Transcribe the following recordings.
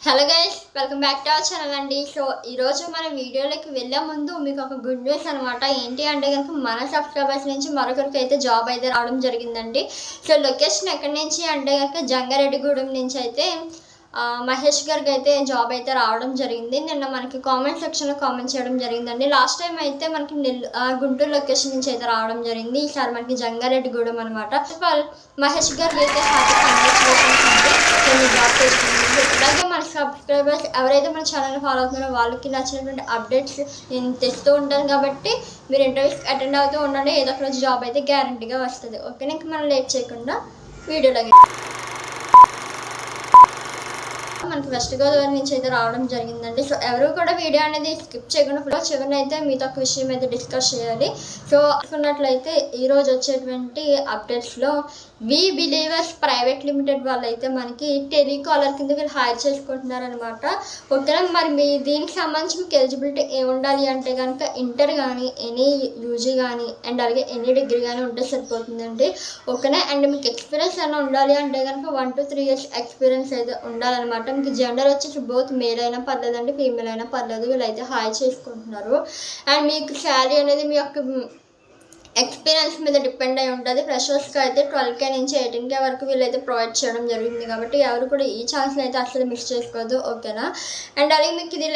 Hello guys, welcome back to our channel అండి. So ఈరోజు మన వీడియోలోకి వెళ్ళే ముందు మీకు ఒక గుడ్ న్యూస్ అనమాట. ఏంటి అంటే కనుక మన సబ్స్క్రైబర్స్ నుంచి మరొకరికి అయితే జాబ్ అయితే రావడం జరిగిందండి. సో లొకేషన్ ఎక్కడి నుంచి అంటే కనుక జంగారెడ్డిగూడెం నుంచి అయితే మహేష్ గారికి అయితే జాబ్ అయితే రావడం జరిగింది. నిన్న మనకి కామెంట్ సెక్షన్లో కామెంట్ చేయడం జరిగిందండి. లాస్ట్ టైం అయితే మనకి గుంటూరు లొకేషన్ నుంచి అయితే రావడం జరిగింది. ఈసారి మనకి జంగారెడ్డిగూడెం అనమాట. ఫస్ట్ ఆఫ్ ఆల్ మహేష్ గారికి అయితే హ్యాపీ కంగ్రాచులేషన్స్ అండి. నేను జాబ్ చేస్తున్నాను. అలాగే మన సబ్స్క్రైబర్స్ ఎవరైతే మన ఛానల్ని ఫాలో అవుతున్నారో వాళ్ళకి నచ్చినటువంటి అప్డేట్స్ నేను తెస్తూ ఉంటాను కాబట్టి మీరు ఇంటర్వ్యూస్కి అటెండ్ అవుతూ ఉండండి. ఏదో ఒక రోజు జాబ్ అయితే గ్యారంటీగా వస్తుంది. ఓకే, ఇంకా మనం లేట్ చేయకుండా వీడియోలోకి మనకి వెస్ట్ గోదావరి నుంచి అయితే రావడం జరిగిందండి. సో ఎవరు కూడా వీడియో అనేది స్కిప్ చేయకుండా చివరిన అయితే మీతో ఒక విషయం అయితే డిస్కస్ చేయాలి. సో అనుకున్నట్లయితే ఈరోజు వచ్చేటువంటి అప్డేట్స్లో వి బిలీవర్స్ ప్రైవేట్ లిమిటెడ్ వాళ్ళు అయితే మనకి టెలికాలర్ కింద వీళ్ళు హైర్ చేసుకుంటున్నారనమాట. ఓకేనా, మరి మీ దీనికి సంబంధించి మీకు ఎలిజిబిలిటీ ఏమి ఉండాలి అంటే కనుక ఇంటర్ కానీ ఎనీ యూజీ కానీ అండ్ అలాగే ఎనీ డిగ్రీ కానీ ఉంటే సరిపోతుందండి. ఓకేనా, అండ్ మీకు ఎక్స్పీరియన్స్ అయినా ఉండాలి అంటే కనుక 1 to 3 years ఎక్స్పీరియన్స్ అయితే ఉండాలన్నమాట. మీకు జెండర్ వచ్చేసి బోత్ మేల్ అయినా పర్లేదండి, ఫీమేల్ అయినా పర్లేదు, వీళ్ళైతే హైర్ చేసుకుంటున్నారు. అండ్ మీకు శాలరీ అనేది మీ యొక్క ఎక్స్పీరియన్స్ మీద డిపెండ్ అయి ఉంటుంది. ఫ్రెషర్స్కి అయితే 12K నుంచి 18K వరకు వీళ్ళైతే ప్రొవైడ్ చేయడం జరుగుతుంది. కాబట్టి ఎవరు కూడా ఈ ఛాన్స్ని అయితే అసలు మిస్ చేసుకోవద్దు. ఓకేనా, అండ్ అలాగే మీకు ఇది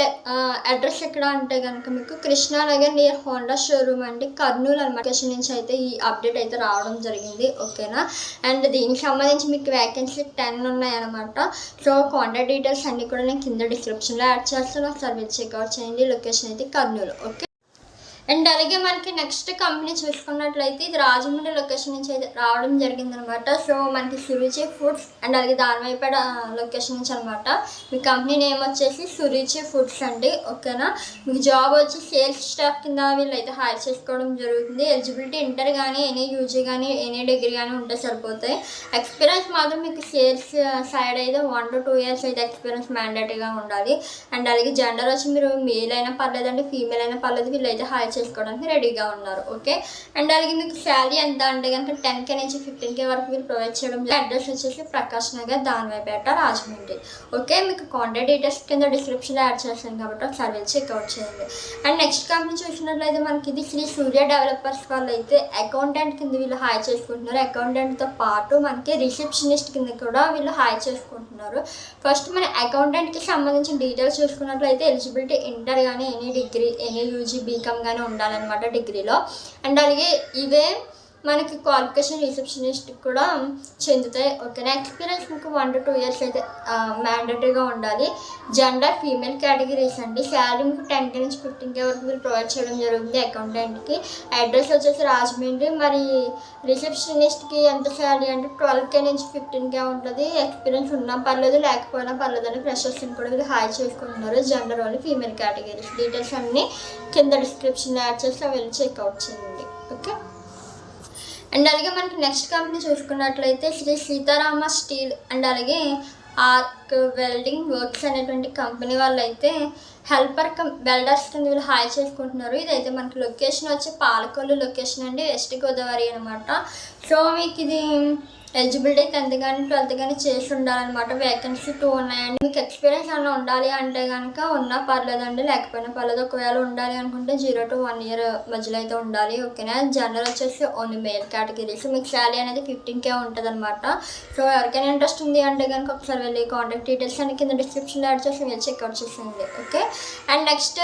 అడ్రస్ ఎక్కడ అంటే కనుక మీకు కృష్ణానగర్ నియర్ హోండా షోరూమ్ అండి, కర్నూలు అనమాట. లొకేషన్ నుంచి అయితే ఈ అప్డేట్ అయితే రావడం జరిగింది. ఓకేనా, అండ్ దీనికి సంబంధించి మీకు వ్యాకెన్సీ 10 ఉన్నాయన్నమాట. సో కాంటాక్ట్ డీటెయిల్స్ అన్నీ కూడా నేను కింద డిస్క్రిప్షన్లో యాడ్ చేస్తాను. ఒకసారి మీరు చెక్అవుట్ చేయండి. లొకేషన్ అయితే కర్నూలు. ఓకే, అండ్ అలాగే మనకి నెక్స్ట్ కంపెనీ చూసుకున్నట్లయితే ఇది రాజమండ్రి లొకేషన్ నుంచి అయితే రావడం జరిగిందనమాట. సో మనకి సురుచి ఫుడ్స్ అండ్ అలాగే దానివైపేట లొకేషన్ నుంచి అనమాట. మీ కంపెనీ నేమ్ వచ్చేసి సురుచి ఫుడ్స్ అండి. ఓకేనా, మీకు జాబ్ వచ్చి సేల్స్ స్టాఫ్ కింద వీళ్ళు అయితే హైర్ చేసుకోవడం జరుగుతుంది. ఎలిజిబిలిటీ ఇంటర్ కానీ ఎనీ యూజీ కానీ ఎనీ డిగ్రీ కానీ ఉంటే సరిపోతాయి. ఎక్స్పీరియన్స్ మాత్రం మీకు సేల్స్ సైడ్ అయితే 1 to 2 years అయితే ఎక్స్పీరియన్స్ మ్యాండేటరీగా ఉండాలి. అండ్ అలాగే జెండర్ వచ్చి మీరు మేల్ అయినా పర్లేదండి, ఫీమేల్ అయినా పర్లేదు, వీళ్ళు అయితే హైర్ చేసుకోవడానికి రెడీగా ఉన్నారు. ఓకే, అండ్ అలాగే మీకు శాలరీ ఎంత అంటే కనుక 10K నుంచి 15K వరకు మీరు ప్రొవైడ్ చేయడం. అడ్రస్ వచ్చేసి ప్రకాష్ నగర్, దానివైపేట, రాజమండ్రి. ఓకే, మీకు కాంటాక్ట్ డీటెయిల్స్ కింద డిస్క్రిప్షన్లో యాడ్ చేస్తాను కాబట్టి ఒకసారి వెళ్ళి చెక్అవుట్ చేయండి. అండ్ నెక్స్ట్ కంపెనీ చూసినట్లయితే మనకి ఇది శ్రీ సూర్య డెవలపర్స్ వాళ్ళు అయితే అకౌంటెంట్ కింద వీళ్ళు హైర్ చేసుకుంటున్నారు. అకౌంటెంట్తో పాటు మనకి రిసెప్షనిస్ట్ కింద కూడా వీళ్ళు హైర్ చేసుకుంటున్నారు. ఫస్ట్ మన అకౌంటెంట్కి సంబంధించిన డీటెయిల్స్ చూసుకున్నట్లయితే ఎలిజిబిలిటీ ఇంటర్ కానీ any degree any UG BCom కానీ ఉండాలన్నమాట డిగ్రీలో. అండ్ అలాగే ఇవే మనకి క్వాలిఫికేషన్ రిసెప్షనిస్ట్ కూడా చెందుతాయి. ఓకేనా, ఎక్స్పీరియన్స్ మీకు 1 to 2 years అయితే మ్యాండేటరీగా ఉండాలి. జెండర్ ఫీమేల్ కేటగిరీస్ అండి. శాలరీ మీకు 10K నుంచి 15K వరకు మీరు ప్రొవైడ్ చేయడం జరుగుతుంది అకౌంటెంట్కి. అడ్రస్ వచ్చేసి రాజమండ్రి. మరి రిసెప్షనిస్ట్కి ఎంత శాలరీ అంటే 12K నుంచి 15K ఉంటుంది. ఎక్స్పీరియన్స్ ఉన్నా పర్లేదు లేకపోయినా పర్లేదు అని ఫ్రెషర్స్ని కూడా వీళ్ళు హైర్ చేసుకుంటున్నారు. జెండర్ వాళ్ళు ఫీమేల్ కేటగిరీస్. డీటెయిల్స్ అన్నీ కింద డిస్క్రిప్షన్లో యాడ్ చేసి వెళ్ళి చెక్అవుట్ చేయండి. ఓకే, అండ్ అలాగే మనకి నెక్స్ట్ కంపెనీ చూసుకున్నట్లయితే శ్రీ సీతారామ స్టీల్ అండ్ అలాగే ఆర్క్ వెల్డింగ్ వర్క్స్ అనేటువంటి కంపెనీ వాళ్ళు అయితే హెల్పర్ వెల్డర్స్ కింద వీళ్ళు హైర్ చేసుకుంటున్నారు. ఇదైతే మనకి లొకేషన్ వచ్చి పాలకొల్లు లొకేషన్ అండి, వెస్ట్ గోదావరి అనమాట. సో మీకు ఇది ఎలిజిబిలిటీ 10th కానీ 12th కానీ చేసి ఉండాలన్నమాట. వేకెన్సీ 2 ఉన్నాయండి. మీకు ఎక్స్పీరియన్స్ అన్న ఉండాలి అంటే కనుక ఉన్నా పర్లేదండి, లేకపోయినా పర్లేదు. ఒకవేళ ఉండాలి అనుకుంటే 0 to 1 year మధ్యలో అయితే ఉండాలి. ఓకేనా, జనరల్ వచ్చేసి ఓన్లీ మేల్ కేటగిరీస్. మీకు శాలరీ అనేది 15K ఉంటుంది అనమాట. సో ఎవరికైనా ఇంట్రెస్ట్ ఉంది అంటే కనుక ఒకసారి వెళ్ళి కాంటాక్ట్ డీటెయిల్స్ అని కింద డిస్క్రిప్షన్లో యాడ్ చేసి వెళ్ళి చెక్అవుట్ చేసేయండి. ఓకే, అండ్ నెక్స్ట్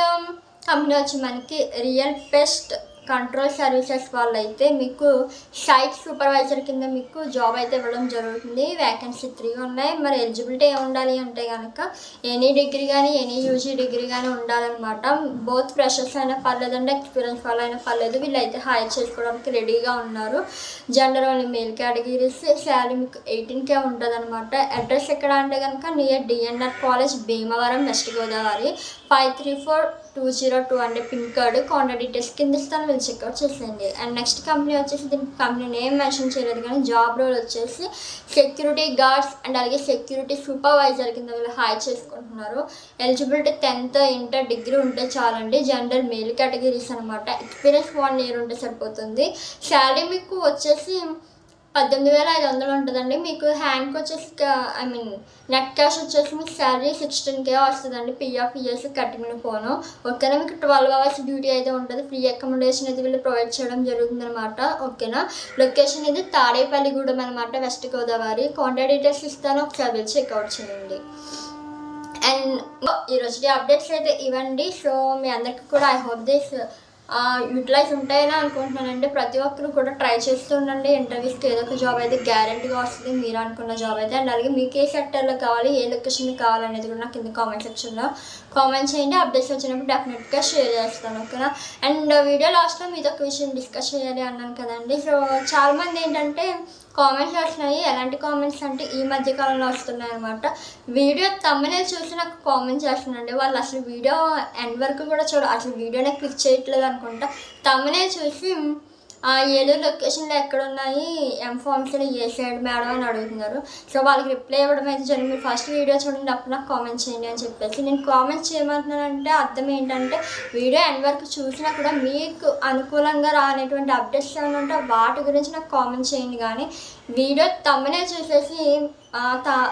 కంపెనీ వచ్చి మనకి రియల్ పెస్ట్ కంట్రోల్ సర్వీసెస్ వాళ్ళు అయితే మీకు సైట్ సూపర్వైజర్ కింద మీకు జాబ్ అయితే ఇవ్వడం జరుగుతుంది. వేకెన్సీ 3 ఉన్నాయి. మరి ఎలిజిబిలిటీ ఏమి ఉండాలి అంటే కనుక ఎనీ డిగ్రీ కానీ ఎనీ యూజీ డిగ్రీ కానీ ఉండాలన్నమాట. బోత్ ఫ్రెషర్స్ అయినా పర్లేదండి, ఎక్స్పీరియన్స్ వాళ్ళు అయినా పర్లేదు, వీళ్ళు అయితే హైర్ చేసుకోవడానికి రెడీగా ఉన్నారు. Gender only male categories. Salary మీకు 18K ఉంటుంది అనమాట. అడ్రస్ ఎక్కడ అంటే కనుక near DNR college, Bhimavaram, west Godavari, 534202 అంటే పిన్ కోడ్. కాంటాక్ట్ డీటెయిల్స్ కింద ఇస్తాను, వెళ్ళి చెక్అవుట్ చేసేయండి. అండ్ నెక్స్ట్ కంపెనీ వచ్చేసి దీనికి కంపెనీ నేమ్ మెన్షన్ చేయలేదు కానీ జాబ్ రోల్ వచ్చేసి సెక్యూరిటీ గార్డ్స్ అండ్ అలాగే సెక్యూరిటీ సూపర్వైజర్ కింద వీళ్ళు హైర్ చేసుకుంటున్నారు. ఎలిజిబిలిటీ 10th ఇంటర్ డిగ్రీ ఉంటే చాలండి. జెండర్ మేల్ కేటగిరీస్ అనమాట. ఎక్స్పీరియన్స్ 1 year ఉంటే సరిపోతుంది. శాలరీ మీకు వచ్చేసి 18,500 ఉంటుందండి. మీకు హ్యాండ్కి వచ్చేసి నెట్ క్యాష్ వచ్చేసి మీకు శాలరీ 16K వస్తుందండి. పిఎఫ్ ఈఎస్ కట్టిన ఫోను. ఓకేనా, మీకు 12 అవర్స్ డ్యూటీ అయితే ఉంటుంది. ఫ్రీ అకామిడేషన్ అయితే వీళ్ళు ప్రొవైడ్ చేయడం జరుగుతుంది అనమాట. ఓకేనా, లొకేషన్ ఇది తాడేపల్లిగూడెం అనమాట, వెస్ట్ గోదావరి. కాంటాక్ట్ డీటెయిల్స్ ఇస్తాను, ఒకసారి చెక్అవుట్ చేయండి. అండ్ ఈరోజు అప్డేట్స్ అయితే ఇవ్వండి. సో మీ అందరికీ కూడా ఐ హోప్ దిస్ యూటిలైజ్ ఉంటాయని అనుకుంటున్నానండి. ప్రతి ఒక్కరు కూడా ట్రై చేస్తూ ఉండండి. ఇంటర్వ్యూస్కి ఏదో ఒక జాబ్ అయితే గ్యారెంటీగా వస్తుంది, మీరు అనుకున్న జాబ్ అయితే. అండ్ అలాగే మీకు ఏ సెక్టర్లో కావాలి, ఏ లొకేషన్ కావాలనేది కూడా నాకు కింద కామెంట్ సెక్షన్లో కామెంట్ చేయండి. అప్డేట్స్ వచ్చినప్పుడు డెఫినెట్గా షేర్ చేస్తాను. ఓకేనా, అండ్ వీడియో లాస్ట్లో మీతో ఒక విషయం డిస్కస్ చేయాలి అన్నాను కదండి. సో చాలామంది ఏంటంటే కామెంట్స్ వస్తున్నాయి. ఎలాంటి కామెంట్స్ అంటే ఈ మధ్య కాలంలో వస్తున్నాయి అనమాట. వీడియో తమ్మనే చూసి నాకు కామెంట్స్ చేస్తున్నాండి. వాళ్ళు అసలు వీడియో ఎండ్ వరకు కూడా అసలు వీడియోనే క్లిక్ చేయట్లేదు అనుకుంటా. తమ్మనే చూసి ఏలూరు లొకేషన్లో ఎక్కడ ఉన్నాయి, ఎంఫార్మ్స్లో ఏ సైడ్ మేడం అని అడుగుతున్నారు. సో వాళ్ళకి రిప్లై ఇవ్వడం అయితే జరిగింది. మీరు ఫస్ట్ వీడియో చూడండి, అప్పుడు నాకు కామెంట్ చేయండి అని చెప్పేసి. నేను కామెంట్ చేయమంటున్నానంటే అర్థం ఏంటంటే వీడియో ఎండ్ వరకు చూసినా కూడా మీకు అనుకూలంగా రానేటువంటి అప్డేట్స్ ఏమైనా ఉంటే వాటి గురించి నాకు కామెంట్ చేయండి. కానీ వీడియో తమ్మనే చూసేసి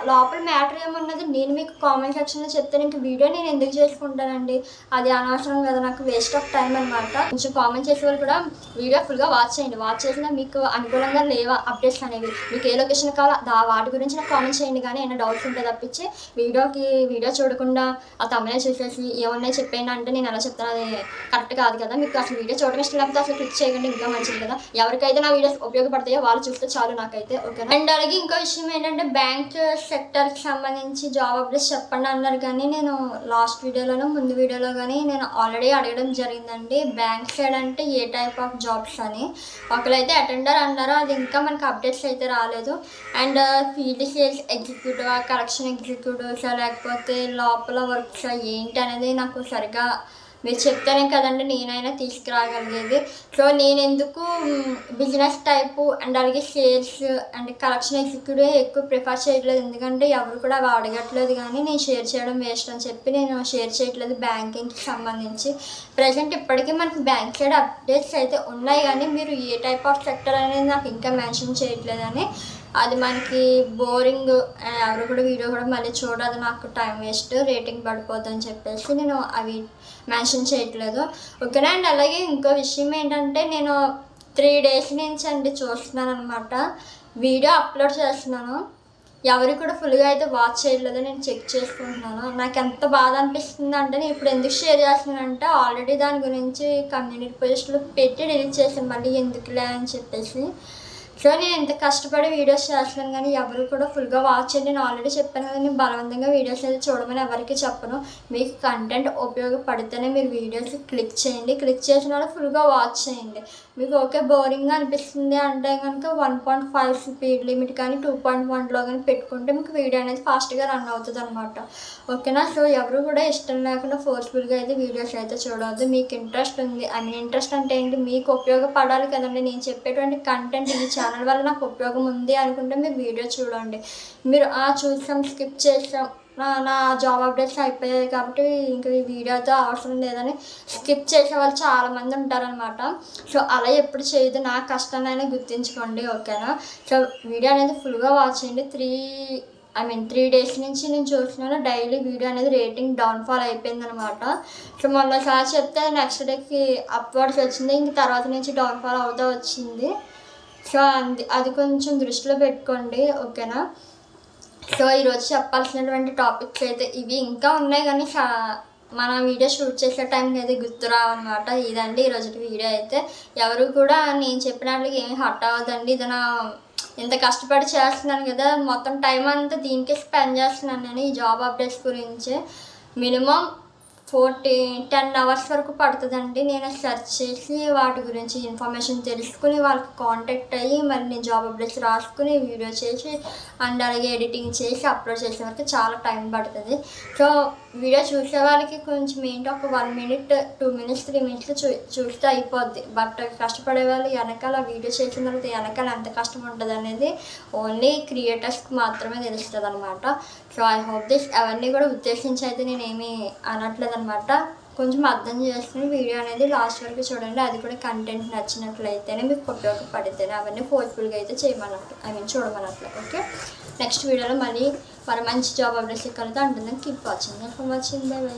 లోపల మ్యాటర్ ఏమన్నది నేను మీకు కామెంట్ సెక్షన్లో చెప్తే ఇంక వీడియో నేను ఎందుకు చేసుకుంటానండి, అది అనవసరం కదా, నాకు వేస్ట్ ఆఫ్ టైం అనమాట. కొంచెం కామెంట్ చేసే వాళ్ళు కూడా వీడియో ఫుల్గా వాచ్ చేయండి. వాచ్ చేసినా మీకు అనుకూలంగా లేవా అప్డేట్స్ అనేవి, మీకు ఏ లొకేషన్ కావాలో వాటి గురించి నాకు కామెంట్ చేయండి. కానీ ఏమైనా డౌట్స్ ఉంటే తప్పించి వీడియో చూడకుండా ఆ తమ్మనే చూసేసి ఏమన్నా చెప్పేయండి అంటే నేను ఎలా చెప్తాను, అది కరెక్ట్ కాదు కదా. మీకు అసలు వీడియో చూడడం ఇష్టం లేకపోతే అసలు క్లిక్ చేయకండి, ఇంకా మంచిది కదా. ఎవరికైతే నా వీడియోస్ ఉపయోగపడతాయో వాళ్ళు చూస్తే చాలు నాకైతే. ఓకే, అండ్ అలాగే ఇంకో విషయం ఏంటంటే బ్యాంక్ సెక్టర్కి సంబంధించి జాబ్ అప్డేట్స్ చెప్పండి అన్నారు. కానీ నేను లాస్ట్ వీడియోలోనూ ముందు వీడియోలో కానీ నేను ఆల్రెడీ అడగడం జరిగిందండి. బ్యాంక్ సైడ్ అంటే ఏ టైప్ ఆఫ్ జాబ్స్ అని. ఒకరైతే అటెండర్ అన్నారు, అది ఇంకా మనకు అప్డేట్స్ అయితే రాలేదు. And field sales executive, collection executives, లేకపోతే లోపల వర్క్స్ ఏంటి అనేది నాకు సరిగా మీరు చెప్తానే కదండి నేనైనా తీసుకురాగలిగేది. సో నేను ఎందుకు బిజినెస్ టైపు అండ్ అలాగే సేల్స్ అండ్ కలెక్షన్ ఎగ్జిక్యూటివ్ ఎక్కువ ప్రిఫర్ చేయట్లేదు, ఎందుకంటే ఎవరు కూడా అవి అడగట్లేదు. కానీ నేను షేర్ చేయడం వేస్ట్ అని చెప్పి నేను షేర్ చేయట్లేదు బ్యాంకింగ్కి సంబంధించి. ప్రజెంట్ ఇప్పటికీ మనకి బ్యాంక్ సైడ్ అప్డేట్స్ అయితే ఉన్నాయి, కానీ మీరు ఏ టైప్ ఆఫ్ సెక్టర్ అనేది నాకు ఇంకా మెన్షన్ చేయట్లేదని. అది మనకి బోరింగ్, ఎవరు కూడా వీడియో కూడా మళ్ళీ చూడదు, నాకు టైం వేస్ట్, రేటింగ్ పడిపోద్ది అని చెప్పేసి నేను అవి మెన్షన్ చేయట్లేదు. ఓకేనా, అండ్ అలాగే ఇంకో విషయం ఏంటంటే నేను 3 days నుంచి అండి చూస్తున్నాను అనమాట, వీడియో అప్లోడ్ చేస్తున్నాను. ఎవరు కూడా ఫుల్గా అయితే వాచ్ చేయట్లేదు, నేను చెక్ చేసుకుంటున్నాను. నాకు ఎంత బాధ అనిపిస్తుంది అంటే నేను ఇప్పుడు ఎందుకు షేర్ చేస్తున్నానంటే ఆల్రెడీ దాని గురించి కమ్యూనిటీ పోస్ట్లో పెట్టి డిలీట్ చేశాను, మళ్ళీ ఎందుకులే అని చెప్పేసి. సో నేను ఎంత కష్టపడి వీడియోస్ చేస్తున్నాను కానీ ఎవరు కూడా ఫుల్గా వాచ్ చేయండి. నేను ఆల్రెడీ చెప్పాను కదా, నేను బలవంతంగా వీడియోస్ అయితే చూడమని ఎవరికి చెప్పను. మీకు కంటెంట్ ఉపయోగపడితేనే మీరు వీడియోస్ క్లిక్ చేయండి. క్లిక్ చేసిన వాళ్ళు ఫుల్గా వాచ్ చేయండి. మీకు ఓకే బోరింగ్గా అనిపిస్తుంది అంటే కనుక 1.5 స్పీడ్ లిమిట్ కానీ 2.1లో కానీ పెట్టుకుంటే మీకు వీడియో అనేది ఫాస్ట్గా రన్ అవుతుంది అనమాట. ఓకేనా, సో ఎవరు కూడా ఇష్టం లేకుండా ఫోర్స్ఫుల్గా అయితే వీడియోస్ అయితే చూడవద్దు. మీకు ఇంట్రెస్ట్ ఉంది, ఇంట్రెస్ట్ అంటే ఏంటి, మీకు ఉపయోగపడాలి కదండి. నేను చెప్పేటువంటి కంటెంట్ ఈ ఛానల్ వల్ల నాకు ఉపయోగం ఉంది అనుకుంటే మీరు వీడియో చూడండి. మీరు చూసాం స్కిప్ చేసాం, నా జాబ్ అప్డేట్స్ అయిపోయాయి కాబట్టి ఇంక ఈ వీడియోతో అవసరం లేదని స్కిప్ చేసే వాళ్ళు చాలామంది ఉంటారనమాట. సో అలా ఎప్పుడు చేయదు, నా కష్టాన్ని గుర్తించుకోండి. ఓకేనా, సో వీడియో అనేది ఫుల్గా వాచ్ చేయండి. 3 days నుంచి నేను చూస్తున్నాను, డైలీ వీడియో అనేది రేటింగ్ డౌన్ఫాల్ అయిపోయిందనమాట. సో మొన్నసారి చెప్తే నెక్స్ట్ డేకి అప్వర్డ్స్ వచ్చింది, ఇంక తర్వాత నుంచి డౌన్ఫాల్ అవుతూ వచ్చింది. సో అది కొంచెం దృష్టిలో పెట్టుకోండి. ఓకేనా, సో ఈరోజు చెప్పాల్సినటువంటి టాపిక్స్ అయితే ఇవి, ఇంకా ఉన్నాయి కానీ మన వీడియో షూట్ చేసే టైంకి అయితే గుర్తురావన్నమాట. ఇదండి ఈరోజు వీడియో అయితే. ఎవరు కూడా నేను చెప్పినట్లు ఏమి హట్ అవ్వదండి. ఇది నా ఇంత కష్టపడి చేస్తున్నాను కదా, మొత్తం టైం అంతా దీనికే స్పెండ్ చేస్తున్నాను నేను ఈ జాబ్ అప్డేట్స్ గురించి. మినిమం 10 hours వరకు పడుతుందండి. నేను సెర్చ్ చేసి వాటి గురించి ఇన్ఫర్మేషన్ తెలుసుకుని వాళ్ళకి కాంటాక్ట్ అయ్యి మరి నేను జాబ్ అప్డేట్స్ రాసుకుని వీడియో చేసి అండ్ అలాగే ఎడిటింగ్ చేసి అప్లోడ్ చేసే వరకు చాలా టైం పడుతుంది. సో వీడియో చూసే వాళ్ళకి కొంచెం ఏంటో ఒక 1 minute 2 minutes 3 minutes చూస్తే అయిపోద్ది. బట్ కష్టపడే వాళ్ళు వెనకాల వీడియో చేసిన తర్వాత వెనకాల ఎంత కష్టం ఉంటుంది అనేది ఓన్లీ క్రియేటర్స్కి మాత్రమే తెలుస్తుంది అనమాట. సో ఐ హోప్ దిస్ అవన్నీ కూడా ఉద్దేశించి అయితే నేనేమి అనట్లేదు అనమాట. కొంచెం అర్థం చేసుకుని వీడియో అనేది లాస్ట్ వరకు చూడండి. అది కూడా కంటెంట్ నచ్చినట్లయితేనే మీకు ఉపయోగపడితేనే, అవన్నీ ఫోర్స్ఫుల్గా అయితే చేయమన్నట్టు చూడమన్నట్లు. ఓకే, నెక్స్ట్ వీడియోలో మళ్ళీ మంచి జాబ్ అప్డేట్స్ కలుగుతా ఉంటుంది. Keep watching. By by.